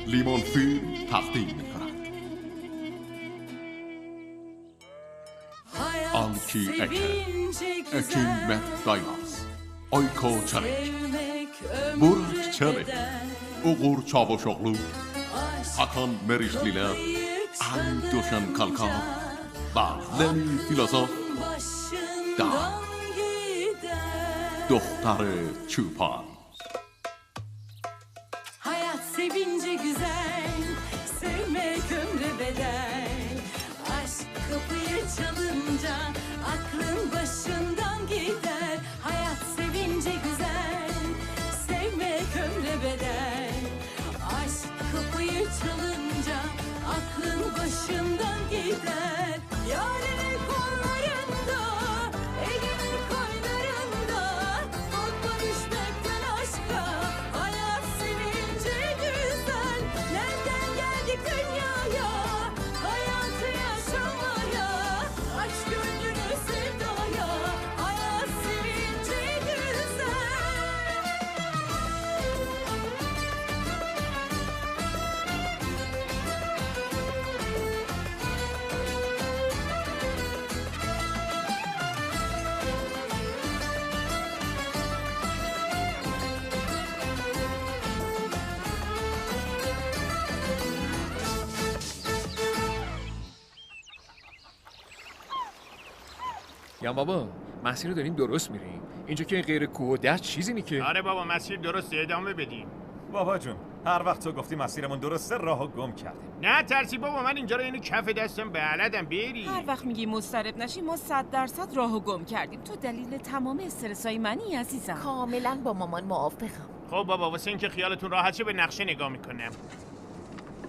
لیمون فیلم تقدیم می‌کند. آنکی اکین مت دایماز Ayko Çelik, Burak Çelik, Uğur Çavuşoğlu, Hakan Meriçliler, Ali Döşen Kalkan ve Lemi Filozof da Doktarı Çupan. Hayat sevince güzel, sevmek ömre bedel. Aşk kapıyı çalınca aklın başından gider. Hayat sevince güzel, sevmek ömre bedel. Aşk kapıyı çalınca aklın başından gider. Yarenin kollarında, elinin koynlarında. Korkma düşmekten aşka, hayat sevince güzel. Nereden geldik dünyaya, hayatı yaşamaya. Aç gönlünü sevdaya, hayat sevince güzel. یا بابا مسیر رو داریم درست میریم. اینجا که غیر کوه و دشت چیزی نی که. آره بابا مسیر درسته، ادامه بدیم. بابا جون هر وقت تو گفتی مسیرمون درسته راهو گم کردیم. نه ترسی بابا، من اینجا رو اینو کف دستم بلدم. بری هر وقت میگی مضطرب نشی ما 100% راهو گم کردیم. تو دلیل تمام استرسای منی عزیزم. کاملا با مامان موافقم. خب بابا واسه اینکه خیالتون راحت شه به نقشه نگاه میکنم.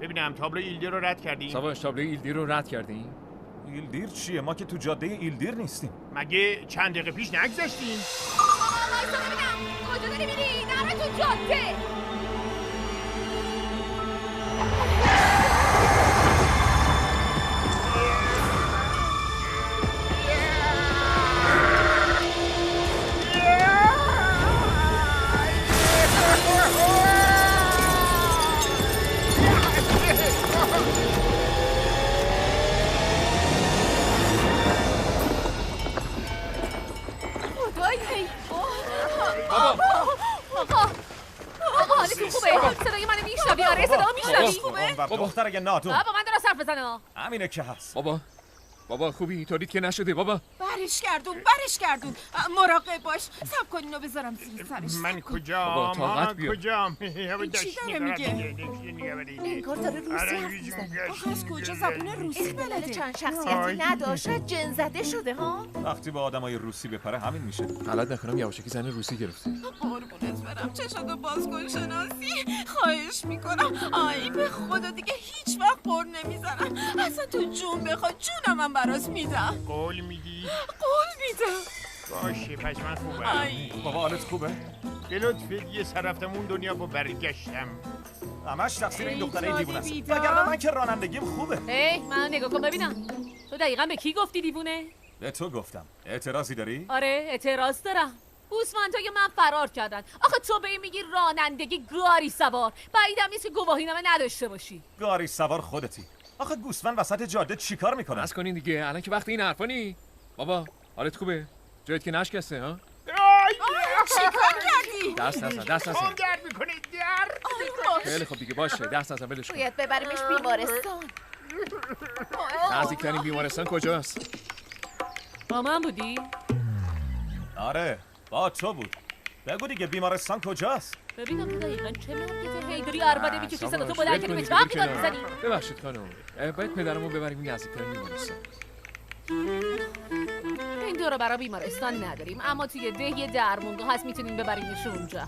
ببینم تابلو ایلدیر رو رد کردیم. سواش تابلوی ایلدیر رو رد کردیم. ایلدیر چیه؟ ما که تو جاده ایلدیر نیستیم. مگه چند دقیقه پیش نگذشتیم؟ کجا داری میری؟ نره تو جاده. حالتون خوبه؟ صدای منو میشنوی؟ آره صدا میشنوی؟ بابا دختر اگه نادون بابا من درست حرف بزنم. همینه که هست. بابا خوبی اینطوریت که نشده بابا. برش گردون مراقب باش. سب کن اینو بذارم زیر سرش. من کجا؟ بابا، طاقت بیار. کجام؟ چی داره میگه؟ انگار داره روسی حرف میزنه. آخه از کجا زبون روسی بلده؟ چند شخصیتی نداشت، شاید جن زده شده ها. وقتی با آدمای روسی بپره همین میشه. غلط نکنم یواشکی زن روسی گرفته. قربونت برم چشاتو باز کن شناسی. خواهش میکنم. آی به خدا دیگه هیچ وقت قر نمیزنم. اصلا تو جون بخواد جونم من براس میدم. قول میدی؟ قول میدم. باشه پس من خوبم. آی بابا حالت خوبه؟ به لطفت یه سر رفتم اون دنیا با برگشتم. همش تقصیر این دختره دیوونه است. بیدار. وگرنه من که رانندگیم خوبه. هی من نگاه کن ببینم. تو دقیقا به کی گفتی دیوونه؟ به تو گفتم. اعتراضی داری؟ آره اعتراض دارم. گوسفندهای من فرار کردن. آخه تو به این میگی رانندگی گاری سوار. بعیدم نیست که گواهینامه نداشته باشی. گاری سوار خودتی. آخه گوسفند وسط جاده چیکار میکنه؟ بس کنین دیگه الان که وقت این حرفا نی. بابا حالت خوبه؟ جایت که نشکسته ها؟ چیکار کردی؟ دست نزن هم درد میکنه درد. خیلی خوب دیگه باشه دست نزن ولش کن. باید ببریمش بیمارستان. نزدیکترین بیمارستان کجاست؟ با من بودی؟ آره با تو بود. بگو دیگه بیمارستان کجاست؟ ببینم تو دقیقا چه مرکز هیدری عربده میکشی صدا تو بلند کنی به چاقی داد میزنی. ببخشید خانم باید پدرمو ببریم نزدیکترین بیمارستان. این دورو برای بیمارستان نداریم اما توی ده یه درمونگاه هست میتونیم ببریمش اونجا.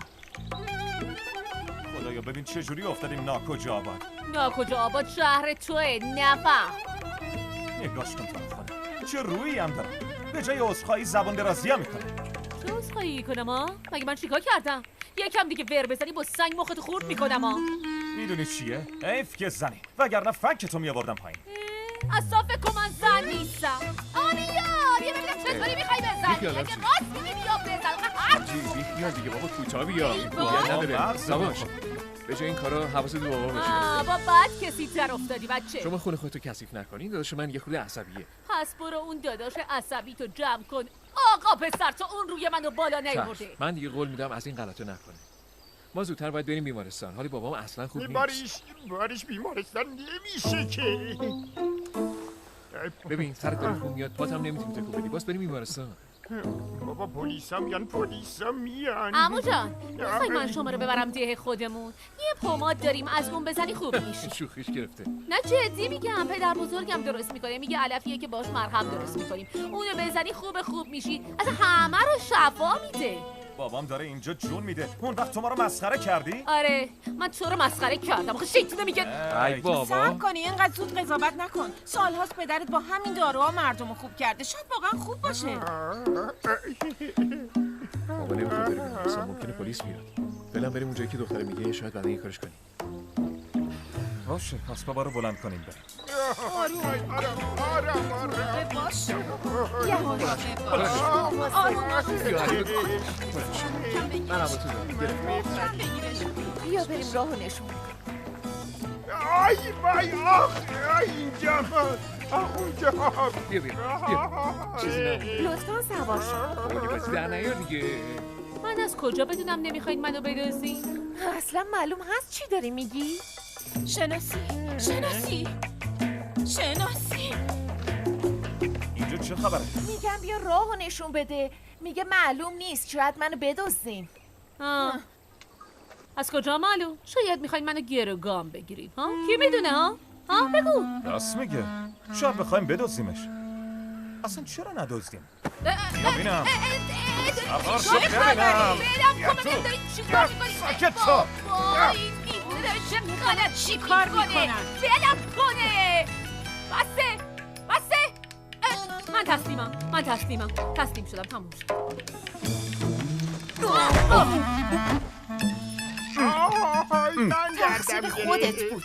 خدایا ببین چه جوری افتادیم ناکجا آباد. ناکجا آباد شهر توه نفهم. نگاش کن تو رو خدا. چه رویی هم داره. به جای عذرخواهی زبان درازی هم میکنه. چه عذرخواهی کنم ها؟ مگه من چیکار کردم؟ یکم دیگه ور بزنی با سنگ مخت خورد میکنم ها. میدونی چیه؟ حیف که زنی. وگرنه فکتو میآوردم پایین. اصلا فکر کن من زن نیستم. آنیار یه ببینم چطوری میخوای بزنی. اگه راست میگی بیا بزن. بیخیال دیگه بابا کوتاه بیا. بابا، نداره بحث سواش به جای این کارا حواست به بابا باشه. با بد کسی در افتادی بچه. شما خونه خودتو کثیف نکنین. داداش من یه خورده عصبیه. پس برو اون داداش عصبی تو جمع کن. آقا پسر تو اون روی منو بالا نیورده. من دیگه قول میدم از این غلطو نکنه. ما زودتر باید بریم بیمارستان. حالی بابام اصلا خوب نیست. باریش بیمارستان نمیشه که. ببین سرت داره خون میاد، پاتم نمیتونی تکون بدی. باز بریم بیمارستان. بابا پلیسا میان. عمو جان میخوای من شما رو ببرم ده خودمون؟ یه پماد داریم از اون بزنی خوب میشی. شوخیش گرفته. نه جدی میگم، پدر بزرگم درست میکنه، میگه علفیه که باش مرهم درست میکنیم، اونو بزنی خوب میشی. از همه رو شفا میده. بابام داره اینجا جون میده. اون وقت تو ما رو مسخره کردی؟ آره من تو رو مسخره کردم. آخه شیطونه میگه. ای بابا صبر کنی، اینقدر زود قضاوت نکن. سالهاست پدرت با همین داروها مردمو خوب کرده، شاید واقعا خوب باشه. بابا نمیخواد بریم بیمارستان، ممکنه پلیس بیاد. فعلا بریم اونجایی که دختره میگه، شاید بعدا یه کارش کنیم. باشه پس بابا رو بلند کنیم بریم. باشه. من هم با تو دارم. بیا بریم راهو نشون. آی وای اینجا اونجا. بیا چیزی نمونه. لطفا سوار شو. بابا بازی در نیار دیگه. من از کجا بدونم نمیخواید منو بدزدین؟ اصلا معلوم هست چی داری میگی؟ شناسی. اینجا چه خبره؟ میگم بیا راهو نشون بده. میگه معلوم نیست، شاید منو بدزدین. از کجا معلوم؟ شاید میخواید منو گروگان بگیرید. ها کی میدونه؟ ها بگو. راست میگه. شاید بخوایم بدزدیمش. اصلا چرا ندزدیم؟ بیا ببینم. ساکت شو. این دیوونه داره چه کار میکنه؟ دلم کنه. بسته. من تسلیم شدم. تموم شد. تقصیر خودت بود.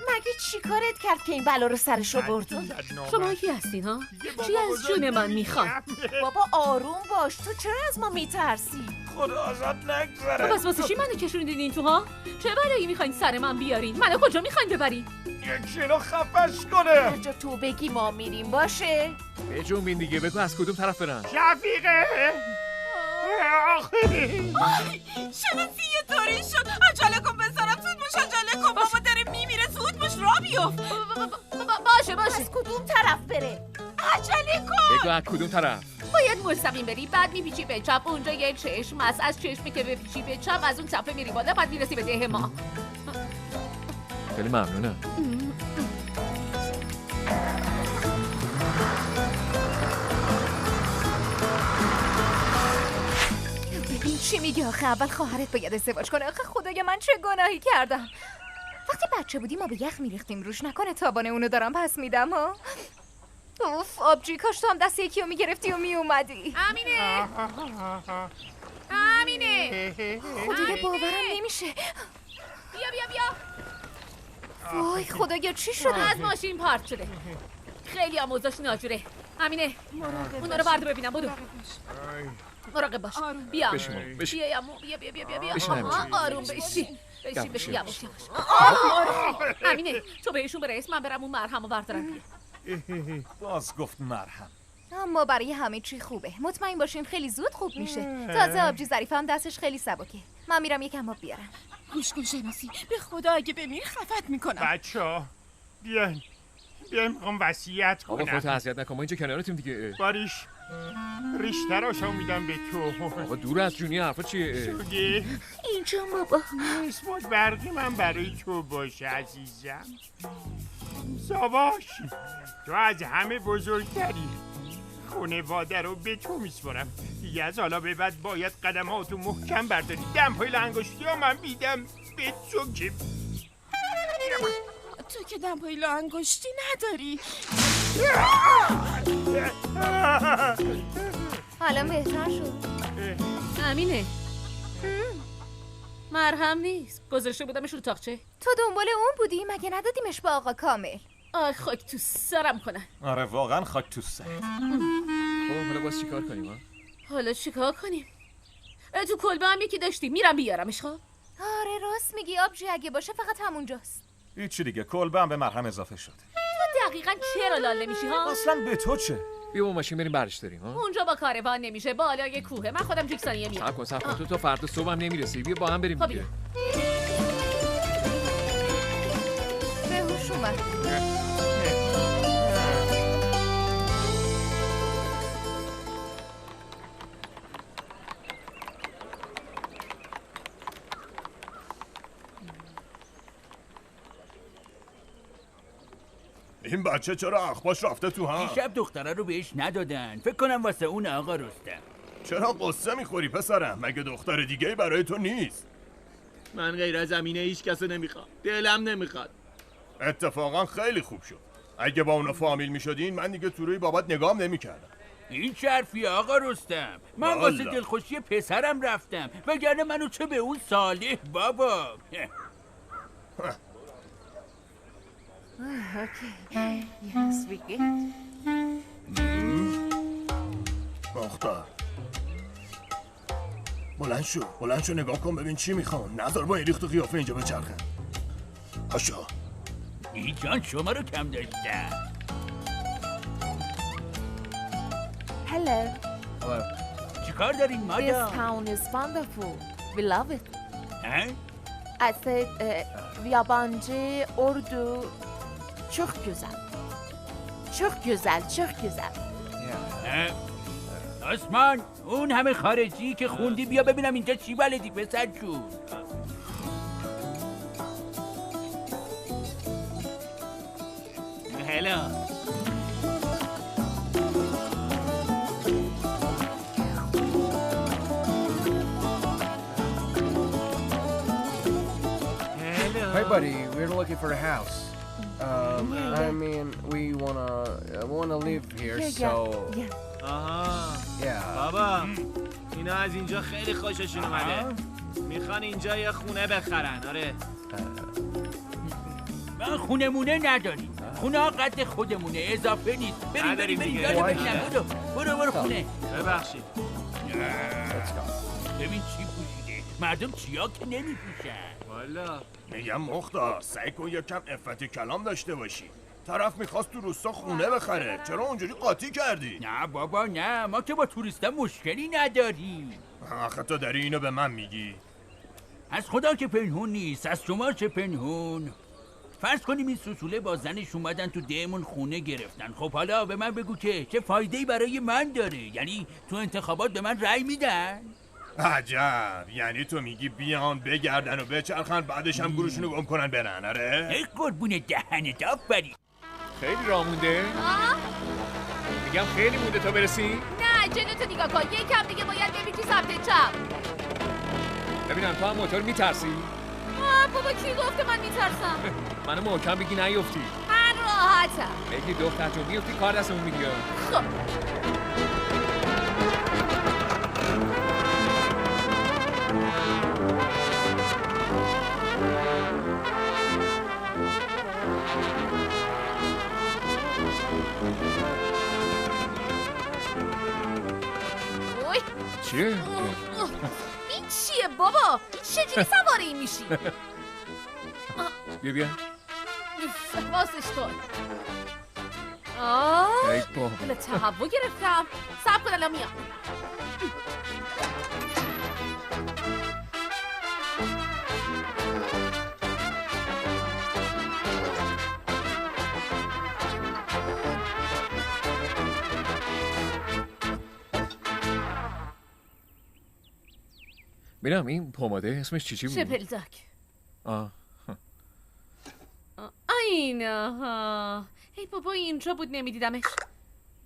مگه چی کارت کرد که این بلا رو سرش بردی؟ شما کی هستین ها؟ چی از جون من میخوان؟ بابا آروم باش، تو چرا از ما میترسی؟ خدا ازت نگذره. بس واسه چی منو کشوندین این تو ها؟ چه بلایی میخواین سر من بیارین؟ منو کجا میخواین ببرین؟ یکیلو خفش کنه. هر جا تو بگی ما میریم. باشه به جنبین دیگه. بگو از کدوم طرف برن. شفیقه شناسی یه طوری شد. عجله کن بزنم، زود باش. عجله کن، بابا داره میمیره. زود باش، را بیفت. باشه از کدوم طرف بره؟ عجله کن. بگو از کدوم طرف. باید مستقیم بری، بعد میپیچی به چپ. اونجا یه چشم هست، از چشمی که بپیچی به چپ از اون چپه میری بالا، بعد میرسی به ده ما. خیلی ممنونم. ببین چی میگه آخه. اول خواهرت باید ازدواج کنه. آخه خدای من چه گناهی کردم. وقتی بچه بودیم ما به یخ میریختیم روش، نکنه تابانه اونو دارم پس میدم ها. اوف آبجی، کاش تو هم دست یکی رو میگرفتی و میومدی. امینه خدای باورم نمیشه. بیا وای خدایا چی شده؟ از ماشین پارت شده. خیلی آموزش ناجوره. امینه اونا رو برد ببینم. بدو مراقب باش. بیا بشین. بیا بشین. آروم بشین یواش. امینه تو بهشون برس، من برم اون مرهم رو بردارم. باز گفت مرهم. اما برای همه چی خوبه. مطمئن باشین خیلی زود خوب میشه. تازه آبجی ظریف هم دستش خیلی سبکه. من میرم یکم آب بیارم. گوش کن شناسی، به خدا اگه بمیری خفت میکنم. بچه‌ها بیاین میخوام وصیت آقا خودت کنم. اذیت نکن، ما اینجا کنارتیم دیگه. باریش ریشتراشو میدم به تو. آقا دور از جونی حرفا چیه؟ شوگی اینجا بابا. اسمت برقی من برای تو باشه عزیزم. ساواش تو از همه بزرگتری. خانواده رو به تو میسپارم. دیگه از حالا به بعد باید قدماتو محکم برداری. دمپایی انگشتی ها من میدم به تو که تو که دمپایی انگشتی نداری. حالا بهتر شد. امینه مرهم نیست، گذاشته بودمش رو تاقچه. تو دنبال اون بودی؟ مگه ندادیمش به آقا کامل؟ آی خاک تو سرم کنن. آره واقعا خاک تو سر. خب حالا باز چیکار کنیم ها؟ حالا چیکار کنیم؟ تو کلبه هم یکی داشتی، میرم بیارمش. خب آره راست میگی، آبجی اگه باشه فقط همونجاست. هیچی دیگه، کلبه هم به مرهم اضافه شده. تو دقیقاً چرا لاله میشی ها؟ اصلا به تو چه؟ بیا با ماشین بریم برش داریم ها. اونجا با کاروان نمیشه، بالای کوهه. من خودم جیکسانیه میام. صبر کن تو فردا صبح هم نمیرسی. بیا با هم بریم دیگه. به هوش اومد. این بچه چرا اخماش رفته تو هم؟ دیشب دختره رو بهش ندادن. فکر کنم واسه اون آقا رستم. چرا قصه میخوری پسرم؟ مگه دختر دیگه برای تو نیست؟ من غیر از امینه هیچ کسو نمیخوام. دلم نمیخواد. اتفاقا خیلی خوب شد. اگه با اونا فامیل میشدین من دیگه تو روی بابات نگام نمیکردم. این چرفی آقا رستم. من واسه دلخوشی پسرم رفتم، وگرنه منو چه به اون صالح بابا. مختار بلند شو نگاه کن ببین چی میخوان. نذار با این ریخت و قیافه اینجا بچرخن. پاشو. این جان شما رو کم داشتم. Hello. چیکار دارین This مادام؟ town is wonderful. We love it. ها؟ I said yabancı, Urdu çok güzel. Çok güzel, çok güzel. آسمان اون همه خارجی که خوندی بیا ببینم اینجا چی بلدی پسر جون. هلا Hey buddy, we're looking for a house. I mean, we wanna live here, so آها yeah. بابا اینا از اینجا خیلی خوششون اومده. میخوان اینجا یه خونه بخرن. آره من خونه مونه نداریم. خونه ها قد خودمونه، اضافه نیست. بریم یالا ببینم. برو خونه. ببخشید. ببین چی پوشیده. مردم چیا که نمیپوشن. والا میگم مختار سعی کن یکم عفت کلام داشته باشی. طرف میخواست تو روستا خونه بخره، چرا اونجوری قاطی کردی؟ نه بابا نه، ما که با توریستا مشکلی نداریم. آخه تو داری اینو به من میگی؟ از خدا که پنهون نیست، از شما چه پنهون؟ فرض کنیم این سوسوله با زنش اومدن تو دهمون خونه گرفتن. خب حالا به من بگو که چه فایده‌ای برای من داره؟ یعنی تو انتخابات به من رأی میدن؟ عجب، یعنی تو میگی بیان بگردن و بچرخن بعدش هم گروشونو گم کنن برن؟ آره؟ ای قربون دهنت آفرین. خیلی راه مونده؟ میگم خیلی مونده تا برسی؟ نه جلوتو نگاه کن. یکم دیگه باید ببینی سمت چپ. ببینم تو هم موتور میترسی؟ بابا کی گفته من میترسم؟ منو محکم بگی نیفتی. من راحتم. بگی دختر جون میفتی کار دستمون میگیره. خب چیه؟ این چیه بابا؟ چجوری سوار این میشی؟ بیا واسش کن. ای بابا دل تهوع گرفتم. صبر کن الان میام. ببینم این پماده اسمش چی بود؟ شپلزاک. اینا. ای بابا اینجا بود نمیدیدمش.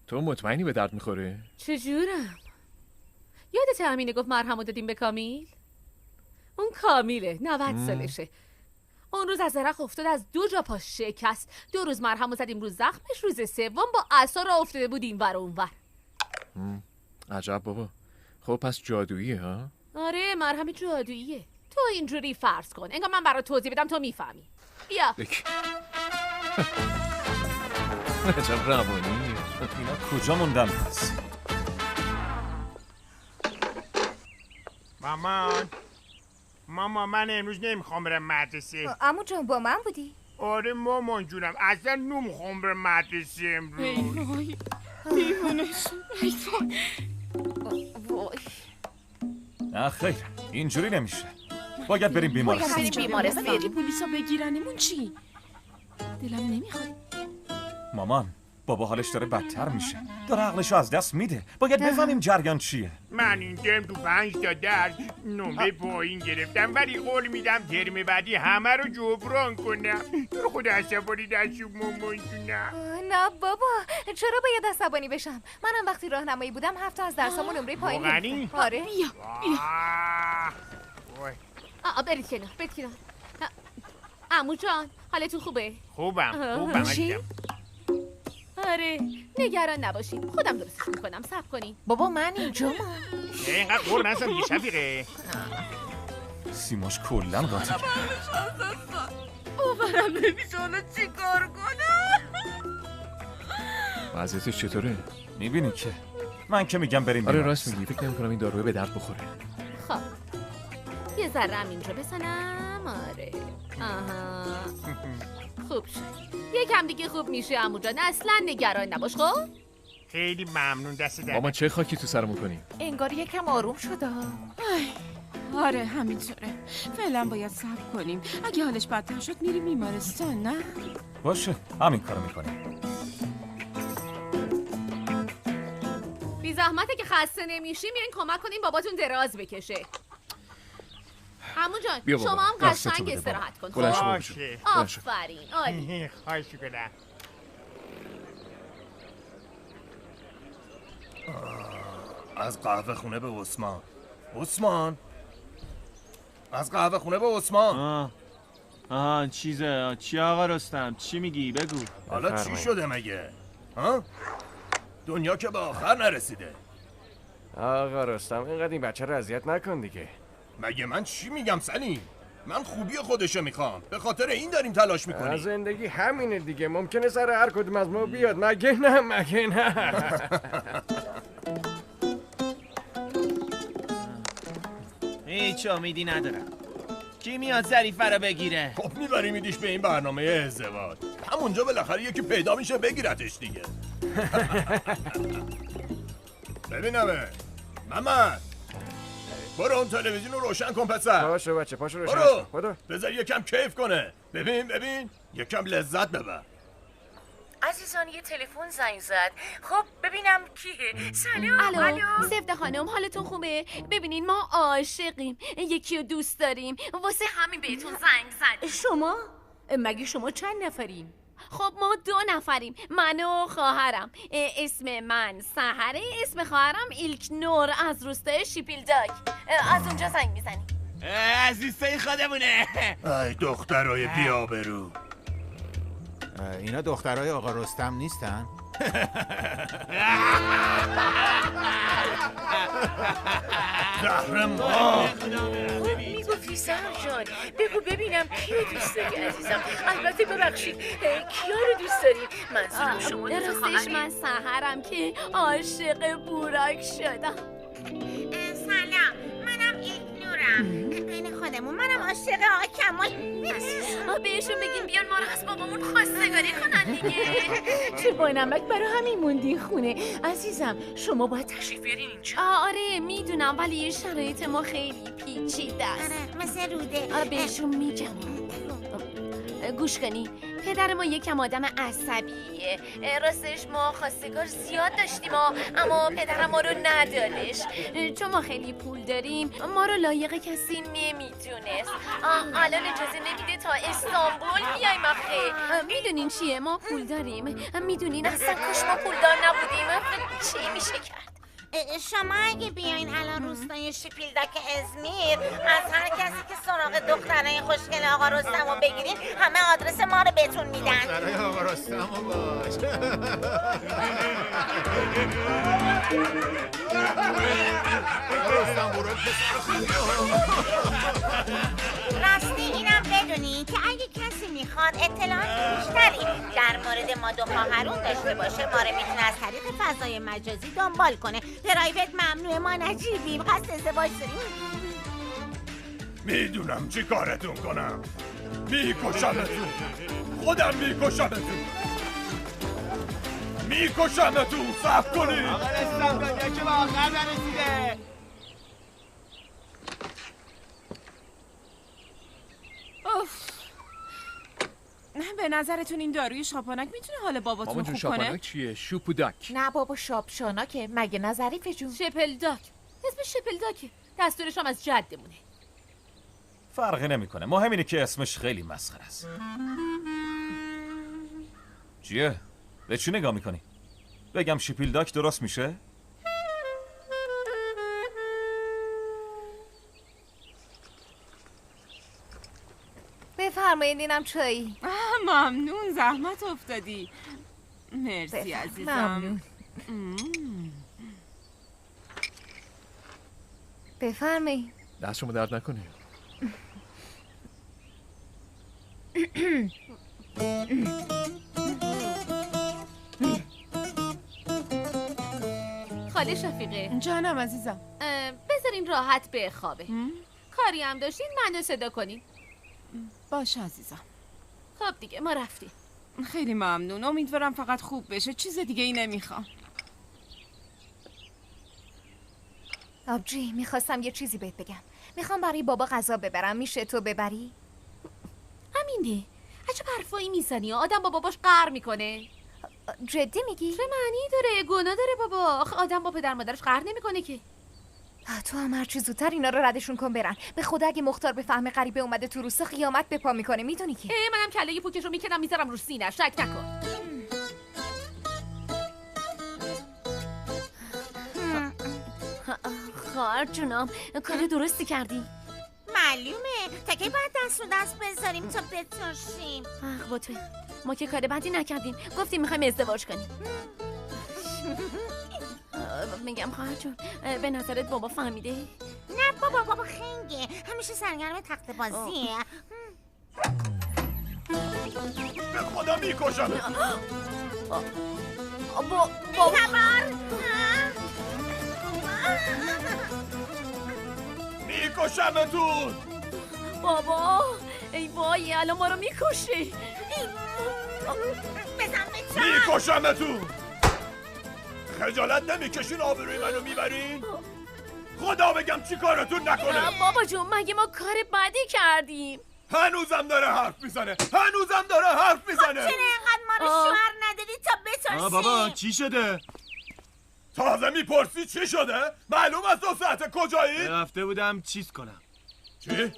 تو مطمئنی به درد میخوره؟ چجورم؟ یادت همینه گفت مرهمو دادیم به کامیل؟ اون کامیله 90 سالشه. اون روز از درخت افتاد، از 2 جا پاش شکست. 2 روز مرهمو زدیم رو زخمش. روز سوم با عصا راه افتاده بود این ور و اون ور. عجب بابا. خب پس جادوییه ها؟ آره مرهم جادوییه. تو اینجوری فرض کن انگار من برات توضیح بدم تو میفهمی. بیا. عجب روانی. اینا کجا موندن پس؟ مامان ماما من امروز نمیخوام برم مدرسه. عمو جان با من بودی؟ آره مامان جونم اصلا نمیخوام برم مدرسه امروز. وای دیوونش. وای. نه خیر اینجوری نمیشه. باید بریم بیمارستان. بیمارستان بری پلیسا بگیرنمون چی؟ دلم نمیخواد. مامان بابا حالش داره بدتر میشه. داره عقلشو از دست میده. باید بفهمیم جریان چیه. من این ترم تو 5 تا درس نمره پایین گرفتم ولی قول میدم ترم بعدی همه رو جبران کنم. تو خود عصبانی دستشو مامان جونم. نه بابا چرا باید عصبانی بشم؟ منم وقتی راهنمایی بودم 7 تا از درسامو نمره پایین گرفتم. آره بیا برید کنار برید کنار. عمو جان حالتون خوبه؟ خوبم عزیزم. آره نگران نباشید خودم درستش میکنم. صبر کنین. بابا من اینجا اینقدر قور نزن دیگه شفیقه. سیماش کلن قاطی کرد. باورم نمیشه حالا چی کار کنم؟ وضعیتش چطوره؟ میبینی که من که میگم بریم آره راست میگی. فکر نمی‌کنم این داروی به درد بخوره. خب یه ذره هم اینجا بزنم. آره آها خوب شد. یکم دیگه خوب میشه عمو جان. اصلا نگران نباش. خب خیلی ممنون دست در. ماما چه خاکی تو سرمون کنی؟ انگار یکم آروم شده. آره همینطوره. فعلا باید صبر کنیم. اگه حالش بدتر شد میریم بیمارستان. نه باشه همین کارو میکنیم. بی زحمته که خسته نمیشی میرین کمک کنین باباتون دراز بکشه. عمو جان شما هم قشنگ استراحت کن. باشه آفرین عالی. خواهش می‌کنم. از قهوه خونه به عثمان از قهوه خونه به عثمان. آها چیزه. چی آقا رستم؟ چی میگی؟ بگو. حالا چی شده مگه؟ ها؟ دنیا که به آخر نرسیده. آقا رستم اینقدر این بچه رو اذیت نکن دیگه. مگه من چی میگم سلیم؟ من خوبی خودشو میخوام. به خاطر این داریم تلاش میکنیم. زندگی همینه دیگه. ممکنه سر هر کدوم از ما بیاد. مگه نه هیچ امیدی ندارم. کی میاد ظریفه رو بگیره؟ خب میبری میدیش به این برنامه ازدواج. همونجا بالاخره یکی پیدا میشه بگیرتش دیگه. ببینمه محمد برو اون تلویزیون رو روشن کن پسر. باشه بچه پاشو روشن برو بذار یکم کیف کنه. ببین یکم لذت ببر. عزیزان یه تلفن زنگ زد. خب ببینم کیه. سلام. الو سفته خانم حالتون خوبه؟ ببینین ما عاشقیم. یکی رو دوست داریم. واسه همین بهتون زنگ زد. شما؟ مگه شما چند نفرین؟ خب ما 2 نفریم. من و خواهرم. اسم من سحره. اسم خواهرم ایلکنور از روستای شیپیلداک. از اونجا زنگ میزنیم. عزیزای خودمونه. ای دخترای بی‌آبرو. اینا دخترای آقا رستم نیستن؟ زهر ما میگفتی سهر جان بگو ببینم کیو دوست داری عزیزم. البته ببخشید کیا رو دوست داری؟ منظورم شما دوست راستش من سحرم که عاشق بوراک شدم. سلام منم ایلکنورم. بین خودمون منم عاشق آقا کمال. بهشون بگین بیان ما رو از بابامون خواستگاری کنن دیگه. چه با نمک برای همین موندین خونه. عزیزم شما باید تشریف بیارین اینجا. آره میدونم ولی شرایط ما خیلی پیچیده است. مثل روده. بهشون میگم. گوش کنی پدر ما یکم آدم عصبیه. راستش ما خواستگار زیاد داشتیم اما پدرم ما رو ندادش. چون ما خیلی پول داریم ما رو لایق کسی نمیدونست. الان اجازه نمیده تا استانبول بیایم. آخه میدونین چیه ما پول داریم. میدونین اصلا کاش ما پولدار نبودیم چی میشه کرد. شما اگه بیاین الان روستای شیپیلداک ازمیر از هر کسی که سراغ دخترای خوشگل آقا رستم رو بگیرین همه آدرس ما رو بهتون میدن. دخترای آقا رستم رو باش. راستی اینم بدونین که اگه کسی میخواد اطلاعات بیشتری در مورد ما 2 خواهرون داشته باشه ما رو میتونه از طریق فضای مجازی دنبال کنه. پرایوت ممنوعه ما نجیبیم. قصد ازدواج داریم. میدونم چی کارتون کنم. میکشمتون. خودم میکشمتون. میکشمتون. صبر کنید. آقا رستم دنیا که به آخر نرسیده. به نظرتون این داروی شاپانک میتونه حال باباتون مامان جون خوب کنه؟ شاپانک چیه؟ شوپودک. نه بابا شاپشاناکه. مگه نه ظریف جون؟ شپلداک. اسمش شپلداکه. دستورش هم از جدمونه. فرقی نمیکنه. مهم اینه که اسمش خیلی مسخره است. چیه؟ به چی نگاه میکنی؟ بگم شپلداک درست میشه؟ بفرمایید اینم چایی. ممنون زحمت افتادی. مرسی عزیزم. ممنون. بفرمایید. دست شما درد نکنه. خاله شفیقه جانم عزیزم. بذارین راحت بخوابه. کاری هم داشتین منو صدا کنین. باشه عزیزم. خب دیگه ما رفتیم. خیلی ممنون. امیدوارم فقط خوب بشه. چیز دیگه ای نمیخوام. آبجی میخواستم یه چیزی بهت بگم. میخوام برای بابا غذا ببرم. میشه تو ببری؟ همینه. عجب حرفایی میزنی. آدم با باباش قهر میکنه. جدی میگی؟ چه معنی داره؟ گناه داره بابا. آخه آدم با پدر مادرش قهر نمیکنه که. تو هم هرچی زودتر اینا رو ردشون کن برن. به خدا اگه مختار به فهم غریبه اومده تو روستا قیامت به پا میکنه. میدونی که منم کله پوکش رو میکنم میذارم رو سینه. شک نکن. خواهر جونم کار درستی کردی. معلومه. تا کی باید دست رو دست بذاریم تا بترشیم؟ با تو ما که کار بدی نکردیم. گفتیم میخوایم ازدواج کنیم. میگم خواهر جون به نظرت بابا فهمیده؟ نه بابا خنگه. همیشه سرگرم تخت بازیه. به خدا میکشم. میکشمتون. بابا ای وای الان ما رو میکشی. میکشمتون. خجالت نمیکشین آبروی منو میبرین؟ خدا بگم چی کارتون نکنه. بابا جون مگه ما کار بدی کردیم؟ هنوزم داره حرف میزنه. چرا اینقدر ما رو شوهر ندادی تا بترسیم؟ بابا چی شده؟ تازه میپرسی چی شده؟ معلوم از 2 ساعت کجایی؟ رفته بودم چیز کنم. چی؟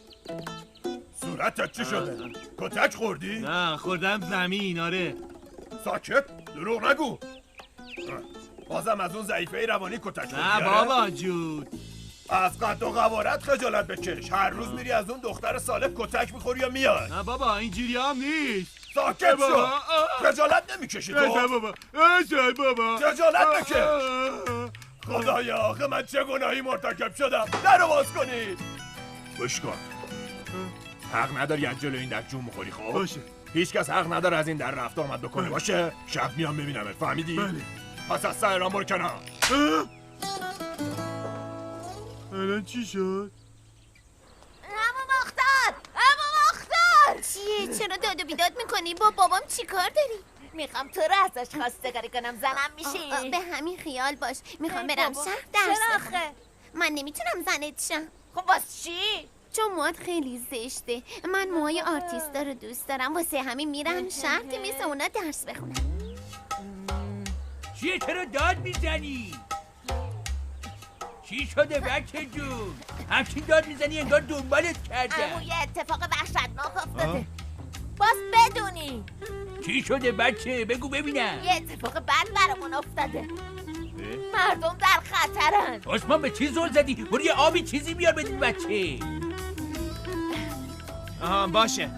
صورتت چی شده؟ کتک خوردی؟ نه خوردم زمین. آره. ساکت. دروغ نگو. بازم از اون ضعیفه روانی کتک خوردی؟ نه بابا جون. از قد و قوارت خجالت بکش. هر روز میری از اون دختر سالک کتک میخوری یا میاد؟ نه بابا اینجوری هم نیست. ساکت شو. خجالت نمیکشی تو؟ بابا خجالت بکش. خدایا آخه من چه گناهی مرتکب شدم؟ درو باز کنید. گوش کن. حق نداری از جلو این در جون بخوری. خب باشه. هیچ کس حق نداره از این در رفت آمد بکنه. باشه شب میام ببینمت. فهمیدی؟ بله. پس از سر را برو کنار. الان چی شد؟ اما مختار چیه؟ چرا داد و بیداد میکنی؟ با بابام چی کار داری؟ میخوام تو رو ازش خواستگاری کنم. زنم میشه؟ به همین خیال باش. میخوام برم شهر درس بخونم. من نمیتونم زنت شم. خب واسه چی؟ چون موهات خیلی زشته. من موهای آرتیستا رو دوست دارم. واسه همین میرم شهر که مثل اونا درس بخونم. چیه چرا داد میزنی؟ چی شده بچه جون؟ همچین داد میزنی انگار دنبالت کردم. اما یه اتفاق وحشتناک افتاده. باز بدونی. چی شده بچه؟ بگو ببینم. یه اتفاق بد برامون افتاده. مردم در خطرن. عثمان به چی زل زدی؟ برو یه آبی چیزی بیار بدین بچه. باشه.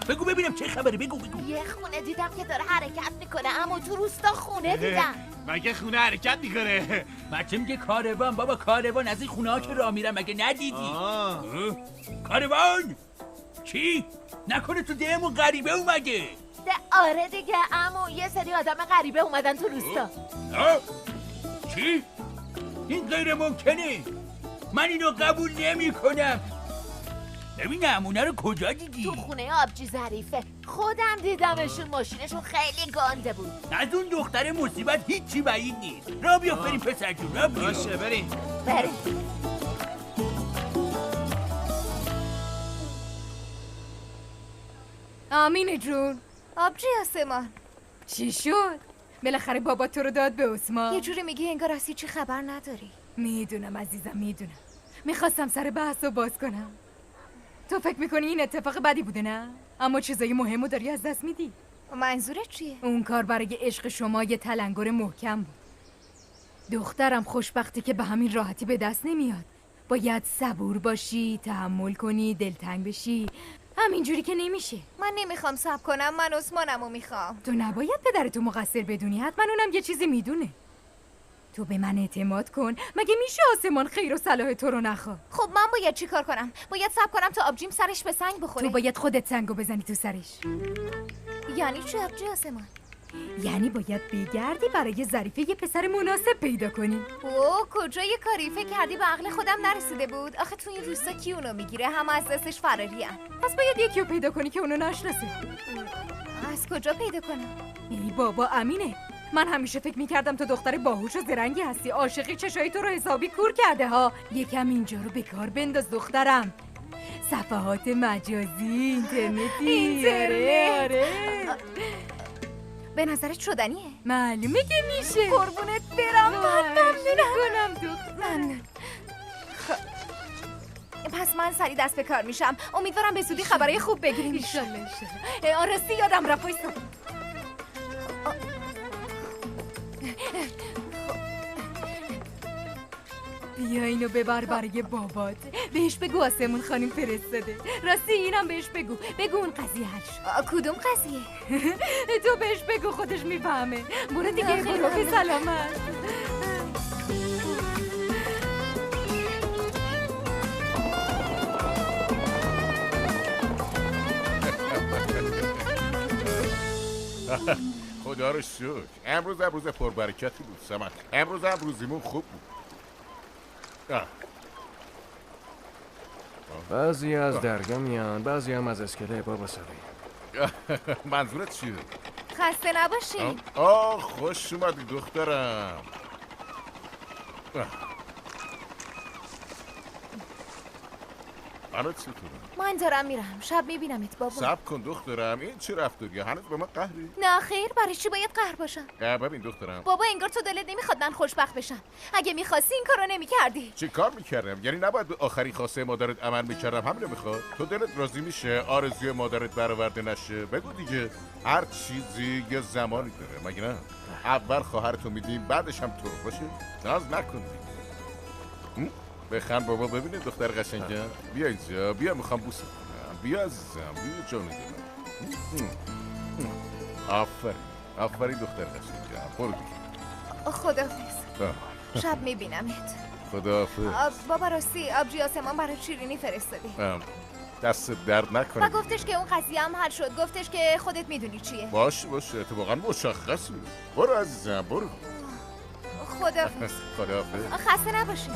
بگو ببینم چه خبره. بگو یه خونه دیدم که داره حرکت میکنه. اما تو روستا خونه دیدم. مگه خونه حرکت میکنه؟ بچه میگه کاروان. بابا کاروان از این خونه ها که راه میرم مگه ندیدی؟ کاروان چی؟ نکنه تو دهمون غریبه اومده؟ آره دیگه عمو یه سری آدم غریبه اومدن تو روستا. چی؟ این غیر ممکنه. من اینو قبول نمی کنم. ببین نمونه رو کجا دیدی؟ تو خونه آبجی ظریفه. خودم دیدمشون، ماشینشون خیلی گنده بود. از اون دختر مصیبت هیچی بعید نیست. را بیا بریم پسر جون، را بیا. باشه بریم. آمینه جون. آبجی آسمان چی شد؟ بالاخره بابا تو رو داد به عثمان. یه جوری میگی انگار از هیچی خبر نداری. میدونم عزیزم، میدونم. میخواستم سر بحث رو باز کنم. تو فکر میکنی این اتفاق بدی بوده نه؟ اما چیزای مهمو داری از دست میدی. منظورت چیه؟ اون کار برای عشق شما یه تلنگر محکم بود. دخترم خوشبختی که به همین راحتی به دست نمیاد. باید صبور باشی، تحمل کنی، دلتنگ بشی. همینجوری که نمیشه. من نمیخوام صبر کنم، من عثمانمو میخوام. تو نباید پدرتو مقصر بدونی، حتما اونم یه چیزی میدونه. تو به من اعتماد کن. مگه میشه آسمان خیر و صلاح تو رو نخواد؟ خب من باید چی کار کنم؟ باید صبر کنم تا آبجیم سرش به سنگ بخوره؟ تو باید خودت سنگو بزنی تو سرش. یعنی چی آبجی آسمان؟ یعنی باید بگردی برای ظریفه یه پسر مناسب پیدا کنی. اوه کجا یه کاری فکر کردی به عقل خودم نرسیده بود؟ آخه تو این روستا کی اونو میگیره؟ همه از دستش فراری ام. پس باید یکی رو پیدا کنی که اونو نشناسه. از کجا پیدا کنم؟ ای بابا امینه. من همیشه فکر میکردم تو دختر باهوش و زرنگی هستی. عاشقی چشای تو رو حسابی کور کرده ها. یکم اینجا رو به کار بنداز دخترم. صفحات مجازی، اینترنتی. آره. به نظرت شدنیه؟ معلومه که میشه. قربونت برم. ممنونم. پس من سری دست به کار میشم. امیدوارم به زودی خبرای خوب بگیریم. ایشالله. آراستی یادم رفت. بیا اینو ببر برای بابات. بهش بگو آسمون خانم فرستاده. راستی اینم بهش بگو اون قضیه حل شد. کدوم قضیه؟ تو بهش بگو، خودش میفهمه. برو دیگه، برو به سلامت. خدا رو شکر. امروز پربرکتی بود سمت. امروز روزیمون خوب بود. بعضی از درگاه میان، بعضی هم از اسکله بابا سری. منظورت چیه؟ خسته نباشی. خوش اومدی دخترم. حالت چطوره؟ من دارم میرم. شب میبینمت بابا. صبر کن دخترم، این چه رفتاریه؟ هنوز به من قهری؟ نه خیر، برای چی باید قهر باشم؟ ببین دخترم، بابا انگار تو دلت نمیخواد من خوشبخت بشم. اگه میخواستی این کارو نمیکردی. چه کار میکردم؟ یعنی نباید به آخرین خواسته مادرت عمل میکردم؟ همینو میخواد؟ تو دلت راضی میشه آرزوی مادرت برآورده نشه؟ بگو دیگه. هر چیزی یه زمانی داره، مگه نه؟ اول خواهرتو میدیم، بعدش هم تو. باشه؟ ناز نکن. بخند بابا. ببینید دختر قشنگه. بیا اینجا، بیا میخوام بوست کنم. بیا عزیزم، بیا جان دلم. آفرین دختر قشنگه. برو دیگه. خداحافظ. شب میبینمت. خداحافظ. بابا راستی آبجی آسمان برای شیرینی فرستادی. دست درد نکنه. و گفتش که اون قضیه هم حل شد. گفتش که خودت میدونی چیه. باشه اتفاقا مشخص بود. برو عزیزم، برو. خداحافظ. خداحافظ. خسته نباشی.